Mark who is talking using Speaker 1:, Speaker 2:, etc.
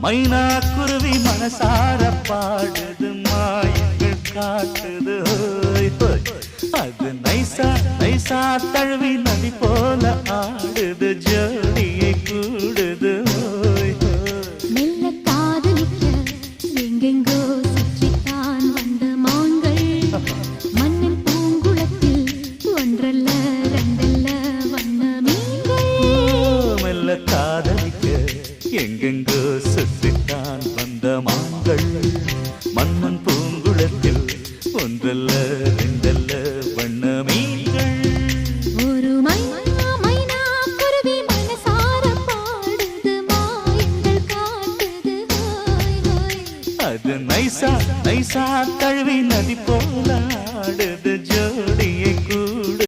Speaker 1: மைனா குருவி மனசார பாடுது மாயங்கள் காட்டுது ஹோய் ஹோய். அது நைசா நைசா தழுவி நதி போல ஆடுது ஜோடியை கூடுது ஹோய் ஹோய்.
Speaker 2: மெல்ல காதலிக்க எங்கெங்கோ சுற்றித்தான் வந்த மான்கள் மண்ணின் பூங்குளத்தில் ஒன்றல்ல ரெண்டல்ல வண்ண மீன்கள்.
Speaker 1: மெல்ல காதலிக்க எங்கெங்கோ சுற்றித்தான் வந்த மான்கள் மன்னன் பூங்குளத்தில் ஒன்றல்ல ரெண்டல்ல வண்ண மீன்கள்.
Speaker 2: ஒரு மைனா மைனா குருவி மனசார பாடுது மாயங்கள் காட்டுது ஹோய் ஹோய்.
Speaker 1: அது நைசா நைசா தழுவி நதி போல ஆடுது ஜோடியை கூ